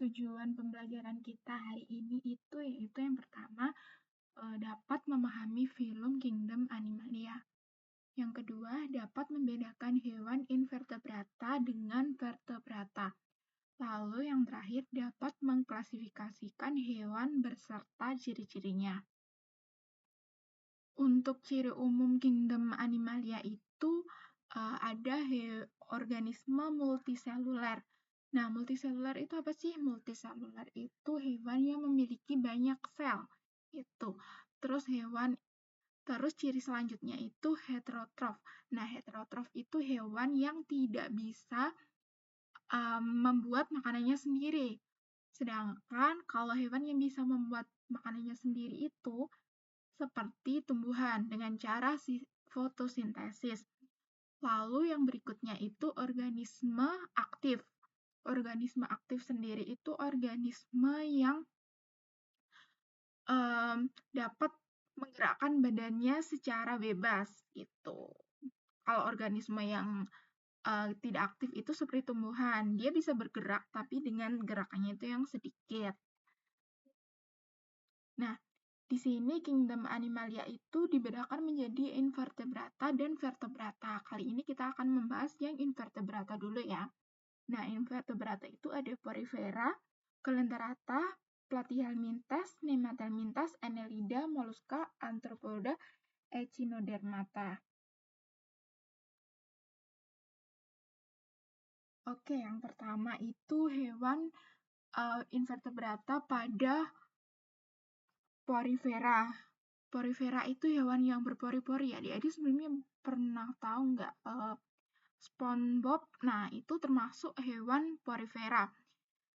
tujuan pembelajaran kita hari ini itu yaitu yang pertama, dapat memahami film Kingdom Animalia. Yang kedua, dapat membedakan hewan invertebrata dengan vertebrata. Lalu yang terakhir, dapat mengklasifikasikan hewan beserta ciri-cirinya. Untuk ciri umum Kingdom Animalia itu ada organisme multiseluler. Nah, multiseluler itu apa sih? Multiseluler itu hewan yang memiliki banyak sel. Terus ciri selanjutnya itu heterotrof. Nah, heterotrof itu hewan yang tidak bisa membuat makanannya sendiri. Sedangkan kalau hewan yang bisa membuat makanannya sendiri itu seperti tumbuhan dengan cara fotosintesis. Lalu yang berikutnya itu organisme aktif. Organisme aktif sendiri itu organisme yang dapat menggerakkan badannya secara bebas gitu. Kalau organisme yang tidak aktif itu seperti tumbuhan, dia bisa bergerak tapi dengan gerakannya itu yang sedikit. Nah, di sini Kingdom Animalia itu dibedakan menjadi invertebrata dan vertebrata. Kali ini kita akan membahas yang invertebrata dulu ya. Nah, invertebrata itu ada Porifera, Coelenterata, Platyhelminthes, Nemathelminthes, Annelida, Mollusca, Arthropoda, Echinodermata. Oke, yang pertama itu hewan invertebrata pada Porifera. Porifera itu hewan yang berpori-pori ya. Adik-adik sebelumnya pernah tahu nggak SpongeBob? Nah, itu termasuk hewan porifera.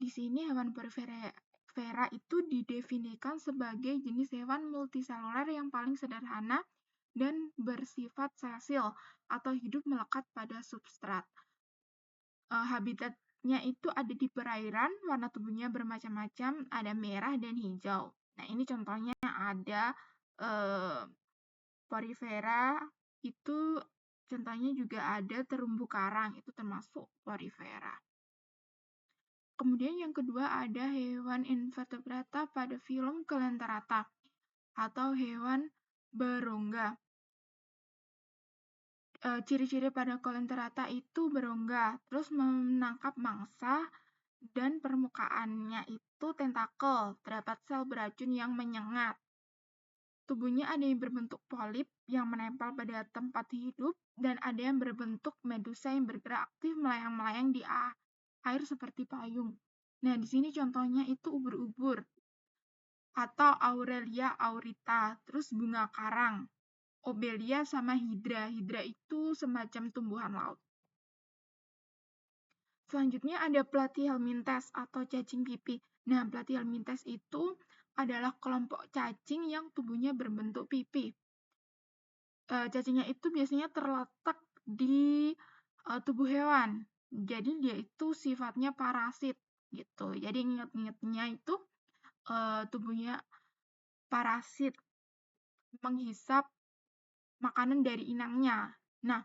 Di sini hewan porifera itu didefinisikan sebagai jenis hewan multiseluler yang paling sederhana dan bersifat sesil atau hidup melekat pada substrat. Habitatnya itu ada di perairan, warna tubuhnya bermacam-macam, ada merah dan hijau. Nah, ini contohnya ada porifera, itu contohnya juga ada terumbu karang, itu termasuk porifera. Kemudian yang kedua ada hewan invertebrata pada filum Coelenterata atau hewan berongga. Ciri-ciri pada Coelenterata itu berongga, terus menangkap mangsa, dan permukaannya itu tentakel, terdapat sel beracun yang menyengat. Tubuhnya ada yang berbentuk polip yang menempel pada tempat hidup, dan ada yang berbentuk medusa yang bergerak aktif melayang-melayang di air seperti payung. Nah, di sini contohnya itu ubur-ubur atau Aurelia aurita, terus bunga karang, Obelia sama hidra. Hidra itu semacam tumbuhan laut. Selanjutnya ada Platyhelminthes atau cacing pipi. Nah, Platyhelminthes itu adalah kelompok cacing yang tubuhnya berbentuk pipi. Cacingnya itu biasanya terletak di tubuh hewan. Jadi dia itu sifatnya parasit gitu. Jadi ingat-ingatnya itu tubuhnya parasit, menghisap makanan dari inangnya. Nah,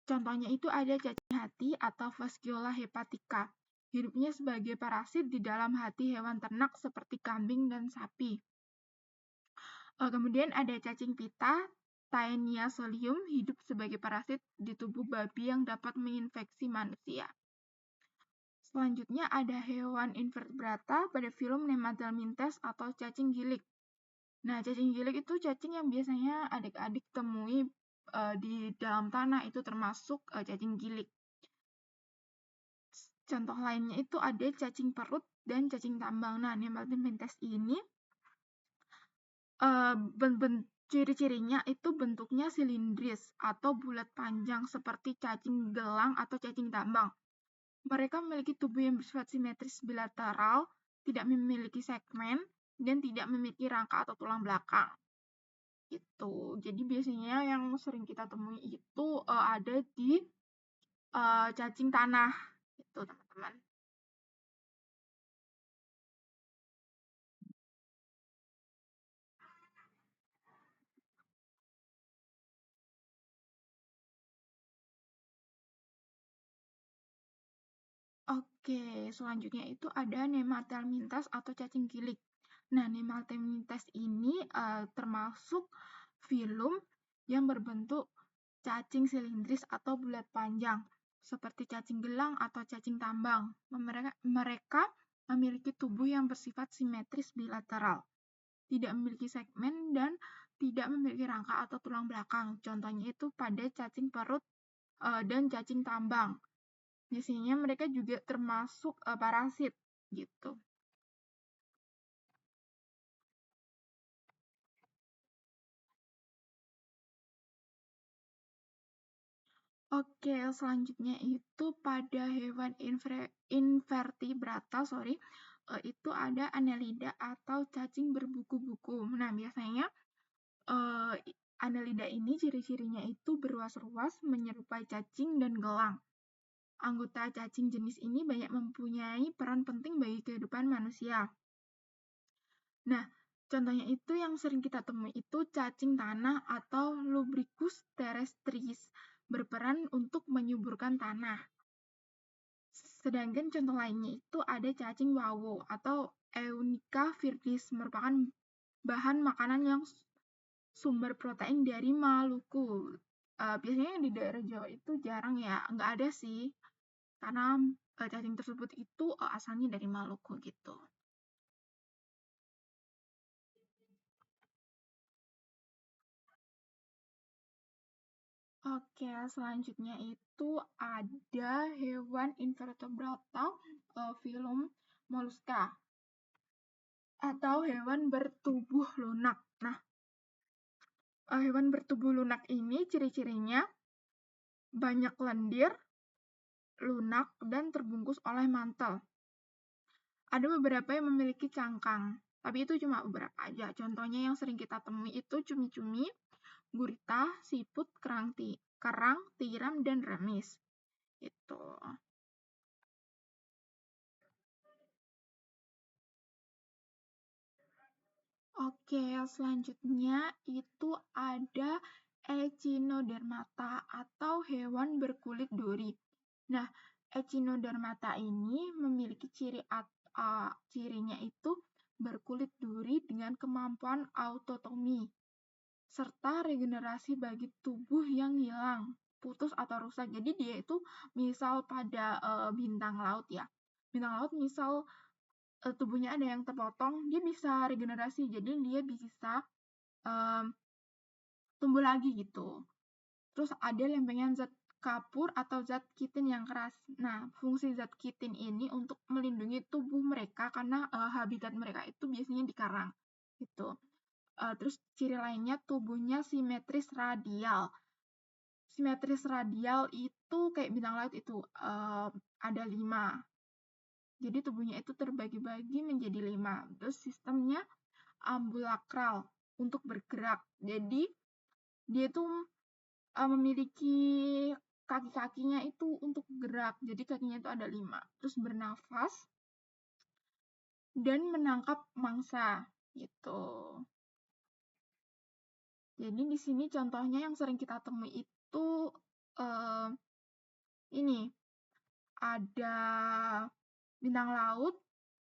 contohnya itu ada cacing hati atau Fasciola hepatica. Hidupnya sebagai parasit di dalam hati hewan ternak seperti kambing dan sapi. Kemudian ada cacing pita, Taenia solium, hidup sebagai parasit di tubuh babi yang dapat menginfeksi manusia. Selanjutnya ada hewan invertebrata pada filum Nemathelminthes atau cacing gilik. Nah, cacing gilik itu cacing yang biasanya adik-adik temui di dalam tanah, itu termasuk cacing gilik. Contoh lainnya itu ada cacing perut dan cacing tambang. Nah, Nemathelminthes ini ciri-cirinya itu bentuknya silindris atau bulat panjang seperti cacing gelang atau cacing tambang. Mereka memiliki tubuh yang bersifat simetris bilateral, tidak memiliki segmen, dan tidak memiliki rangka atau tulang belakang. Gitu. Jadi biasanya yang sering kita temui itu ada di cacing tanah. Itu teman-teman. Oke, selanjutnya itu ada Nemathelmintes atau cacing gilik. Nah, Nemathelmintes ini termasuk filum yang berbentuk cacing silindris atau bulat panjang, seperti cacing gelang atau cacing tambang. Mereka memiliki tubuh yang bersifat simetris bilateral, tidak memiliki segmen, dan tidak memiliki rangka atau tulang belakang. Contohnya itu pada cacing perut dan cacing tambang. Biasanya mereka juga termasuk parasit gitu. Oke, selanjutnya itu pada hewan invertebrata, itu ada Annelida atau cacing berbuku-buku. Nah, biasanya Annelida ini ciri-cirinya itu berruas-ruas menyerupai cacing dan gelang. Anggota cacing jenis ini banyak mempunyai peran penting bagi kehidupan manusia. Nah, contohnya itu yang sering kita temui itu cacing tanah atau Lubricus terrestris, berperan untuk menyuburkan tanah. Sedangkan contoh lainnya itu ada cacing wawo atau Eunica viridis, merupakan bahan makanan yang sumber protein dari Maluku. Biasanya di daerah Jawa itu jarang ya, nggak ada sih, karena cacing tersebut itu asalnya dari Maluku gitu. Oke, selanjutnya itu ada hewan invertebrata filum Mollusca atau hewan bertubuh lunak. Nah, hewan bertubuh lunak ini ciri-cirinya banyak lendir, lunak, dan terbungkus oleh mantel. Ada beberapa yang memiliki cangkang, tapi itu cuma beberapa aja. Contohnya yang sering kita temui itu cumi-cumi, gurita, siput, kerang, tiram, dan remis. Itu. Oke, selanjutnya itu ada Echinodermata atau hewan berkulit duri. Nah, Echinodermata ini memiliki cirinya itu berkulit duri dengan kemampuan autotomi serta regenerasi bagi tubuh yang hilang, putus atau rusak. Jadi dia itu misal pada bintang laut ya. Bintang laut misal tubuhnya ada yang terpotong, dia bisa regenerasi. Jadi dia bisa tumbuh lagi gitu. Terus ada lempengan zat kapur atau zat kitin yang keras. Nah, fungsi zat kitin ini untuk melindungi tubuh mereka karena habitat mereka itu biasanya di karang gitu. Terus ciri lainnya tubuhnya simetris radial. Simetris radial itu kayak bintang laut itu ada 5. Jadi tubuhnya itu terbagi-bagi menjadi 5. Terus sistemnya ambulakral untuk bergerak. Jadi dia tuh memiliki kaki-kakinya itu untuk gerak. Jadi kakinya itu ada 5. Terus bernafas dan menangkap mangsa gitu. Jadi di sini contohnya yang sering kita temui itu ini ada bintang laut,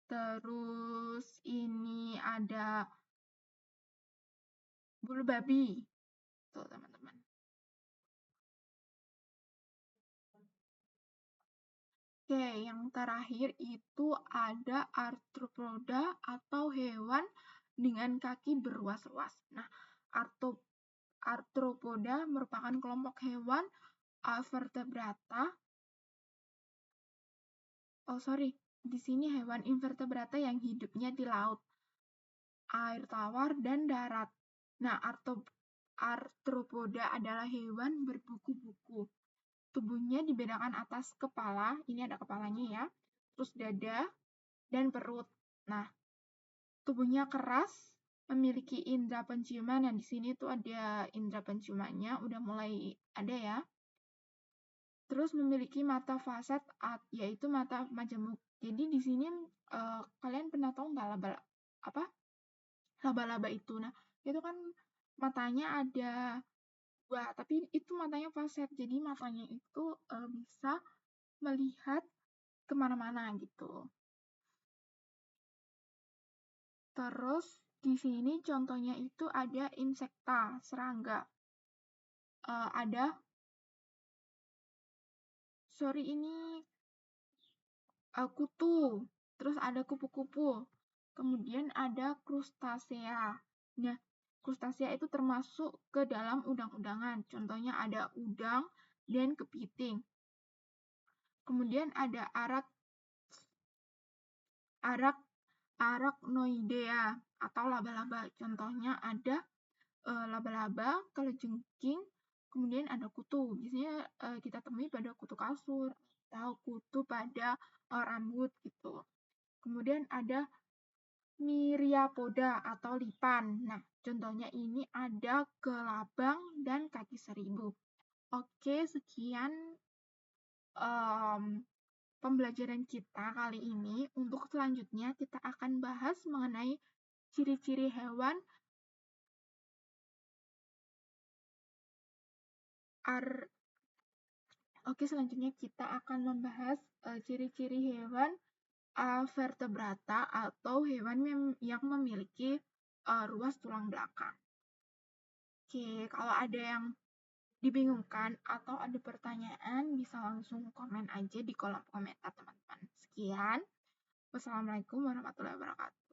terus ini ada bulu babi. Tuh, teman-teman. Oke, yang terakhir itu ada arthropoda atau hewan dengan kaki berruas-ruas. Nah, arthropoda merupakan kelompok hewan vertebrata. Di sini hewan invertebrata yang hidupnya di laut, air tawar, dan darat. Nah, arthropoda adalah hewan berbuku-buku. Tubuhnya dibedakan atas kepala, ini ada kepalanya ya, terus dada, dan perut. Nah, tubuhnya keras, memiliki indera penciuman. Nah, di sini tuh ada indera penciumannya, udah mulai ada ya. Terus memiliki mata faset, yaitu mata majemuk. Jadi di sini kalian pernah tahu nggak laba-laba itu? Nah, itu kan matanya ada 2, tapi itu matanya faset. Jadi matanya itu bisa melihat kemana-mana gitu. Terus di sini contohnya itu ada insekta, serangga. Ini kutu, terus ada kupu-kupu, kemudian ada krustasea. Nah, krustasea itu termasuk ke dalam udang-udangan, contohnya ada udang dan kepiting. Kemudian ada arachnoidea atau laba-laba, contohnya ada laba-laba, kalajengking, kemudian ada kutu. Biasanya kita temui pada kutu kasur atau kutu pada rambut gitu. Kemudian ada Myriapoda atau lipan. Nah, contohnya ini ada kelabang dan kaki seribu. Oke, sekian pembelajaran kita kali ini. Untuk selanjutnya kita akan bahas mengenai ciri-ciri hewan selanjutnya kita akan membahas ciri-ciri hewan vertebrata atau hewan yang memiliki ruas tulang belakang. Oke, kalau ada yang dibingungkan atau ada pertanyaan, bisa langsung komen aja di kolom komentar teman-teman. Sekian. Wassalamualaikum warahmatullahi wabarakatuh.